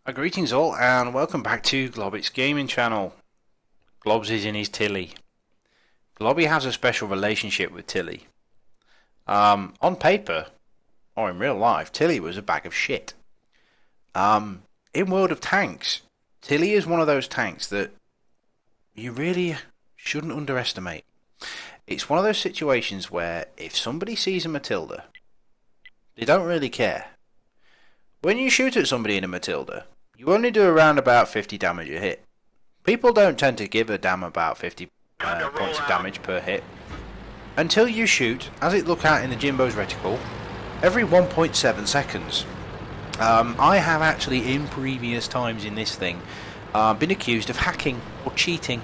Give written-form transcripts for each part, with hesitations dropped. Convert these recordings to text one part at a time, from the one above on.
Greetings all and welcome back to Globbits gaming channel. Globbs is in his Tilly. Globby has a special relationship with Tilly. On paper, or in real life, Tilly was a bag of shit. In World of Tanks, Tilly is one of those tanks that you really shouldn't underestimate. It's one of those situations where if somebody sees a Matilda, they don't really care. When you shoot at somebody in a Matilda, you only do around about 50 damage a hit. People don't tend to give a damn about 50 points of damage per hit until you shoot, as it look out in the Jimbo's reticle, every 1.7 seconds. I have actually, in previous times in this thing, been accused of hacking or cheating.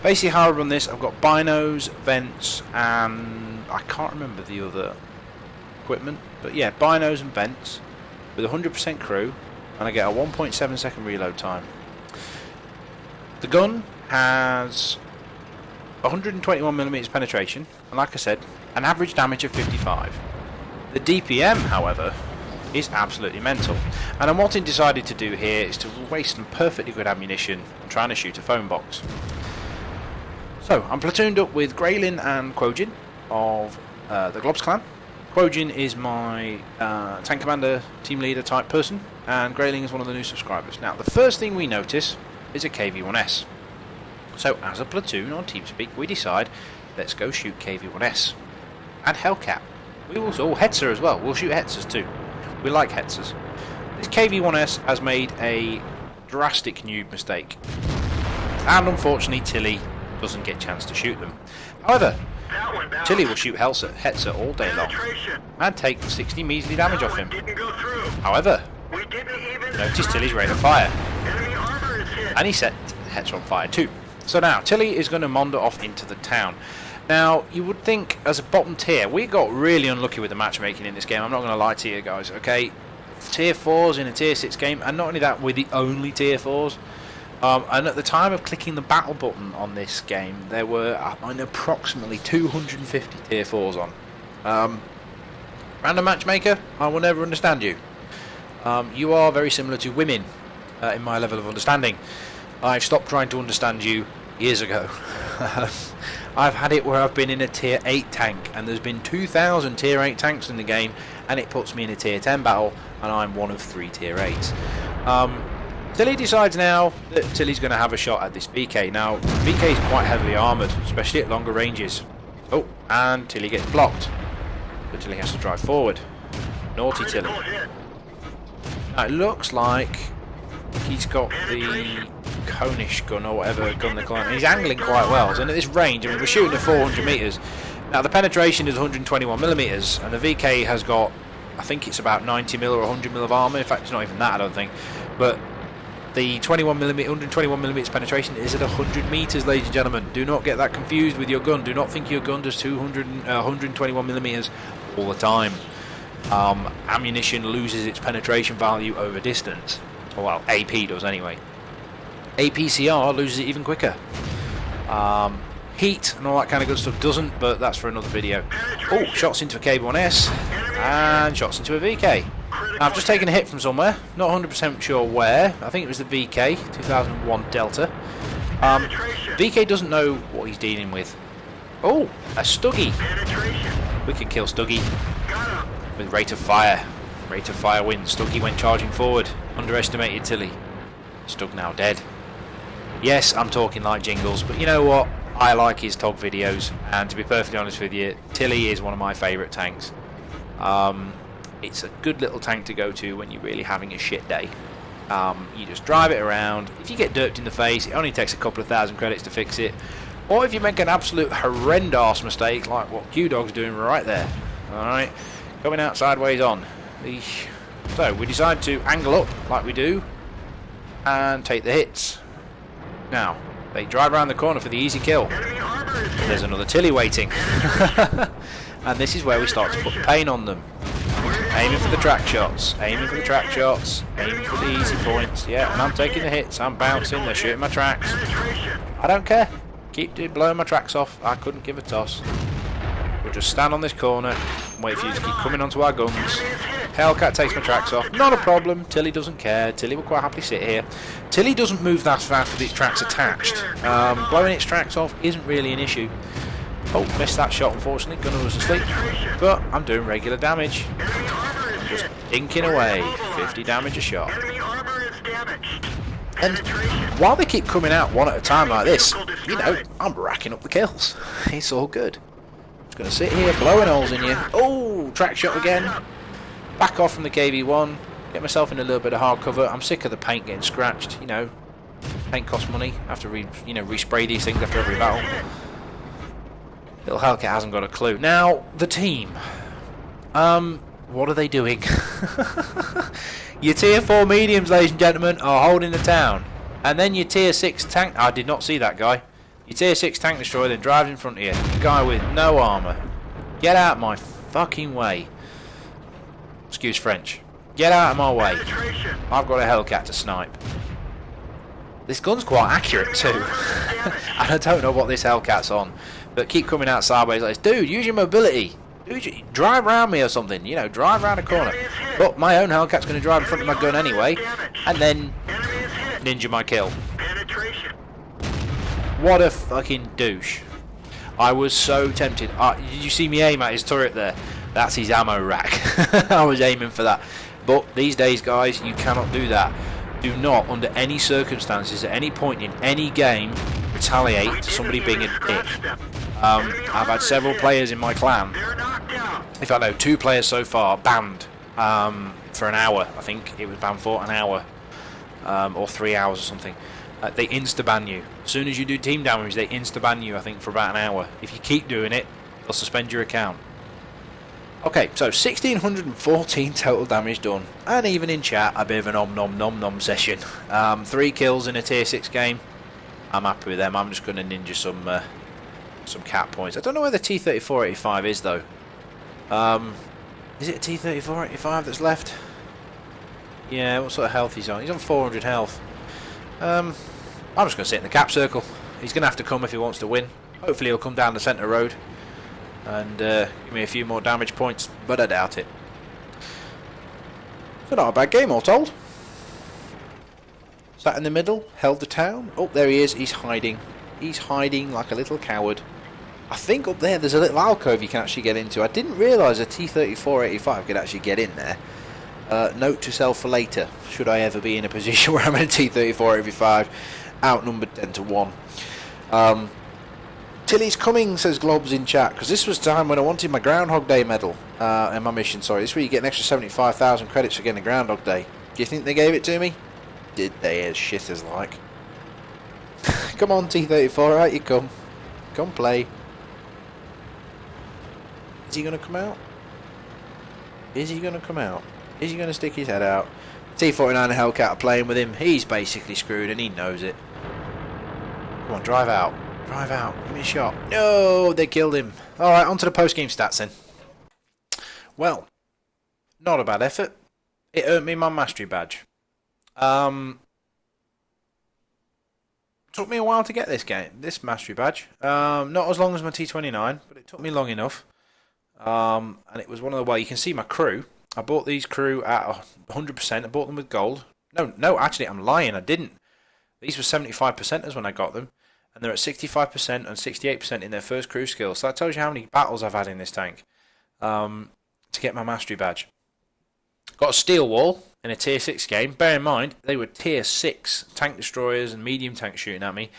Basically how I run this, I've got binos, vents, and I can't remember the other equipment, but yeah, binos and vents with 100% crew, and I get a 1.7 second reload time. The gun has 121mm penetration, and like I said, an average damage of 55. The DPM, however, is absolutely mental, and what I decided to do here is to waste some perfectly good ammunition on trying to shoot a phone box. So I'm platooned up with Graylin and Quojin of the Globbs clan. Quojin is my tank commander, team leader type person, and Grayling is one of the new subscribers. Now, the first thing we notice is a KV-1S. So, as a platoon on Teamspeak, we decide, let's go shoot KV-1S. And Hellcat. We will, oh, Hetzer as well. We'll shoot Hetzers too. We like Hetzers. This KV-1S has made a drastic noob mistake. And unfortunately, Tilly doesn't get a chance to shoot them. However, Tilly will shoot Hetzer all day long and take 60 measly damage off him. However, notice Tilly's rate of fire, and he set Hetzer on fire too. So now Tilly is going to maunder off into the town. Now you would think as a bottom tier, we got really unlucky with the matchmaking in this game. I'm not going to lie to you guys, okay? Tier 4s in a tier 6 game, and not only that, we're the only tier 4s. And at the time of clicking the battle button on this game, there were approximately 250 tier 4s on. Random matchmaker, I will never understand you. You are very similar to women in my level of understanding. I've stopped trying to understand you years ago. I've had it where I've been in a tier 8 tank, and there's been 2,000 tier 8 tanks in the game, and it puts me in a tier 10 battle, and I'm one of 3 tier 8s. Tilly decides now that Tilly's going to have a shot at this VK. Now, VK is quite heavily armoured, especially at longer ranges. Oh, and Tilly gets blocked. But Tilly has to drive forward. Naughty Tilly. Now, it looks like he's got the Conish gun or whatever gun they're calling it. He's angling quite well. And at this range, I mean, we're shooting at 400 metres. Now, the penetration is 121mm, and the VK has got, I think it's about 90mm or 100mm of armour. In fact, it's not even that, I don't think. But the 121mm penetration is at 100 metres, ladies and gentlemen. Do not get that confused with your gun. Do not think your gun does 121mm all the time. Ammunition loses its penetration value over distance. Well, AP does anyway. APCR loses it even quicker. Heat and all that kind of good stuff doesn't, but that's for another video. Oh, shots into a KV-1S and shots into a VK. Now, I've just taken a hit from somewhere, not 100% sure where. I think it was the VK, 2001 Delta. VK doesn't know what he's dealing with. Oh, a Stuggy. We could kill Stuggy with rate of fire. Rate of fire wins. Stuggy went charging forward. Underestimated Tilly. Stug now dead. Yes, I'm talking like Jingles, but you know what? I like his TOG videos, and to be perfectly honest with you, Tilly is one of my favourite tanks. It's a good little tank to go to when you're really having a shit day. You just drive it around. If you get dirked in the face, it only takes a couple of thousand credits to fix it. Or if you make an absolute horrendous mistake, like what Q-Dog's doing right there. Alright, coming out sideways on. So, we decide to angle up, like we do, and take the hits. Now, they drive around the corner for the easy kill. There's another Tilly waiting. And this is where we start to put pain on them. Aiming for the track shots, aiming for the track shots, aiming for the easy points. Yeah, and I'm taking the hits, I'm bouncing, they're shooting my tracks. I don't care. Keep blowing my tracks off, I couldn't give a toss. We'll just stand on this corner and wait for you to keep coming onto our guns. Hellcat takes my tracks off. Not a problem. Tilly doesn't care. Tilly will quite happily sit here. Tilly doesn't move that fast with its tracks attached. Blowing its tracks off isn't really an issue. Oh, missed that shot, unfortunately. Gunner was asleep. But I'm doing regular damage. Just dinking away. 50 damage a shot. And while they keep coming out one at a time like this, you know, I'm racking up the kills. It's all good. Just going to sit here, blowing holes in you. Oh, track shot again. Back off from the KV1. Get myself in a little bit of hard cover. I'm sick of the paint getting scratched. You know, paint costs money. I have to respray these things after every battle. Little Hellcat hasn't got a clue. Now, the team. What are they doing? Your tier 4 mediums, ladies and gentlemen, are holding the town. And then your tier 6 tank... I did not see that guy. Your tier 6 tank destroyer then drives in front of you. A guy with no armour. Get out of my fucking way. Excuse French. Get out of my way. I've got a Hellcat to snipe. This gun's quite accurate too. And I don't know what this Hellcat's on. But keep coming out sideways like this. Dude, use your mobility. Dude, drive around me or something. You know, drive around a corner. But my own Hellcat's going to drive in front of my gun anyway. And then ninja my kill. What a fucking douche. I was so tempted. Did you see me aim at his turret there? That's his ammo rack. I was aiming for that. But these days, guys, you cannot do that. Do not, under any circumstances, at any point in any game, retaliate to somebody being a dick. I've had several players in my clan, in fact no, 2 players so far, banned for an hour. I think it was banned for an hour or 3 hours or something. They insta-ban you. As soon as you do team damage, they insta-ban you, I think, for about an hour. If you keep doing it, they'll suspend your account. Okay, so 1614 total damage done, and even in chat, a bit of an nom session. 3 kills in a tier 6 game. I'm happy with them. I'm just going to ninja some cat points. I don't know where the T-3485 is though. Is it a T-3485 that's left? Yeah, what sort of health he's on? He's on 400 health. I'm just going to sit in the cap circle. He's going to have to come if he wants to win. Hopefully he'll come down the centre road and give me a few more damage points, but I doubt it. So not a bad game all told. Sat in the middle, held the town. Oh, there he is. He's hiding. He's hiding like a little coward. I think up there's a little alcove you can actually get into. I didn't realise a T-3485 could actually get in there. Note to self for later, should I ever be in a position where I'm in a T-3485, outnumbered 10 to 1. Tilly's coming, says Globbs in chat, because this was time when I wanted my Groundhog Day medal, and my mission, sorry. This is where you get an extra 75,000 credits for getting a Groundhog Day. Do you think they gave it to me? Did they, as shit as like? Come on, T-34, out you come. Come play. Is he going to come out? Is he going to come out? Is he going to stick his head out? T-49 and Hellcat are playing with him. He's basically screwed and he knows it. Come on, drive out. Drive out. Give me a shot. No, they killed him. Alright, on to the post-game stats then. Well, not a bad effort. It earned me my mastery badge. Took me a while to get this mastery badge. Not as long as my T29, but it took me long enough. And it was one of the, well, you can see my crew. I bought these crew at 100%. I bought them with gold. No, actually, I'm lying. I didn't. These were 75%ers when I got them. And they're at 65% and 68% in their first crew skill. So that tells you how many battles I've had in this tank to get my mastery badge. Got a steel wall in a tier 6 game. Bear in mind, they were tier 6 tank destroyers and medium tanks shooting at me.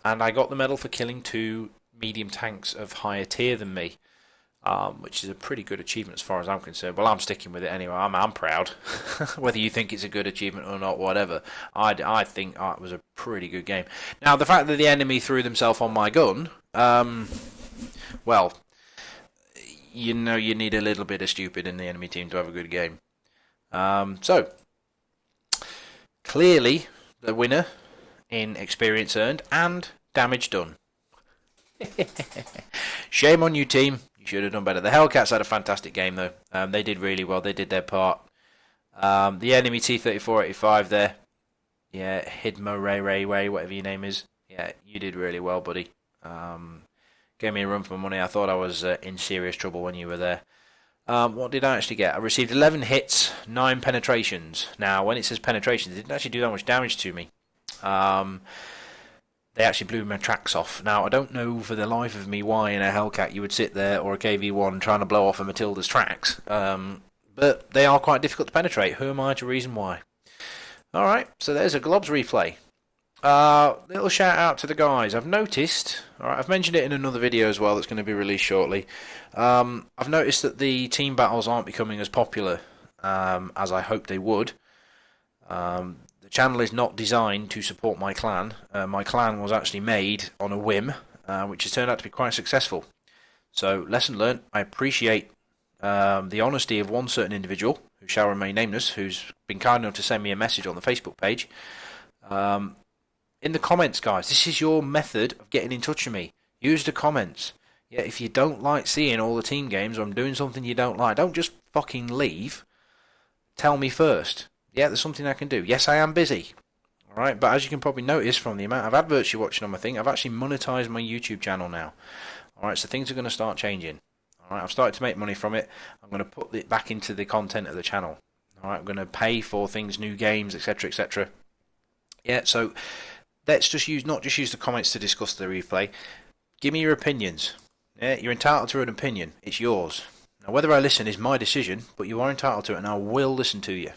And I got the medal for killing 2 medium tanks of higher tier than me. Which is a pretty good achievement as far as I'm concerned. Well, I'm sticking with it anyway. I'm proud. Whether you think it's a good achievement or not, whatever. I think it was a pretty good game. Now, the fact that the enemy threw themselves on my gun, well, you know you need a little bit of stupid in the enemy team to have a good game. So, clearly, the winner in experience earned and damage done. Shame on you, team. You should have done better. The Hellcats had a fantastic game, though. They did really well. They did their part. The enemy T-3485 there. Yeah, Hidmo Ray, whatever your name is. Yeah, you did really well, buddy. Gave me a run for my money. I thought I was in serious trouble when you were there. What did I actually get? I received 11 hits, 9 penetrations. Now, when it says penetrations, it didn't actually do that much damage to me. They actually blew my tracks off. Now, I don't know for the life of me why in a Hellcat you would sit there, or a KV-1, trying to blow off a Matilda's tracks. But they are quite difficult to penetrate. Who am I to reason why? Alright, so there's a Globbs replay. Little shout out to the guys. I've noticed, alright, I've mentioned it in another video as well that's going to be released shortly. I've noticed that the team battles aren't becoming as popular as I hoped they would. The channel is not designed to support my clan. My clan was actually made on a whim, which has turned out to be quite successful. So, lesson learnt. I appreciate the honesty of one certain individual, who shall remain nameless, who's been kind enough to send me a message on the Facebook page. In the comments, guys, this is your method of getting in touch with me. Use the comments. Yeah, if you don't like seeing all the team games, or I'm doing something you don't like, don't just fucking leave. Tell me first. Yeah, there's something I can do. Yes, I am busy. Alright, but as you can probably notice from the amount of adverts you're watching on my thing, I've actually monetized my YouTube channel now. Alright, so things are going to start changing. Alright, I've started to make money from it. I'm going to put it back into the content of the channel. Alright, I'm going to pay for things, new games, etc, etc. Yeah, so let's just not just use the comments to discuss the replay. Give me your opinions. Yeah, you're entitled to an opinion. It's yours. Now, whether I listen is my decision, but you are entitled to it, and I will listen to you.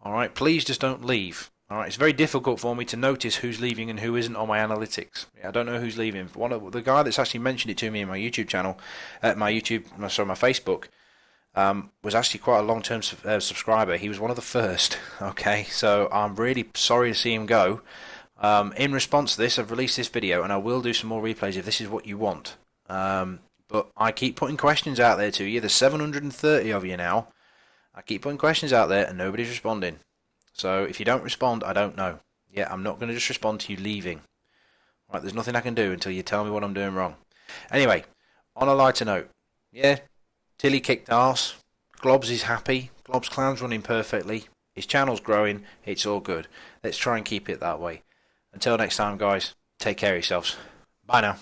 Alright, please just don't leave. Alright, it's very difficult for me to notice who's leaving and who isn't on my analytics. Yeah, I don't know who's leaving. One of the guy that's actually mentioned it to me in my YouTube channel, my Facebook, was actually quite a long-term subscriber. He was one of the first. Okay, so I'm really sorry to see him go. In response to this, I've released this video, and I will do some more replays if this is what you want. But I keep putting questions out there to you. There's 730 of you now. I keep putting questions out there, and nobody's responding. So if you don't respond, I don't know. Yeah, I'm not going to just respond to you leaving. Right, there's nothing I can do until you tell me what I'm doing wrong. Anyway, on a lighter note, yeah, Tilly kicked arse. Globbs is happy. Globbs clan's running perfectly. His channel's growing. It's all good. Let's try and keep it that way. Until next time, guys, take care of yourselves. Bye now.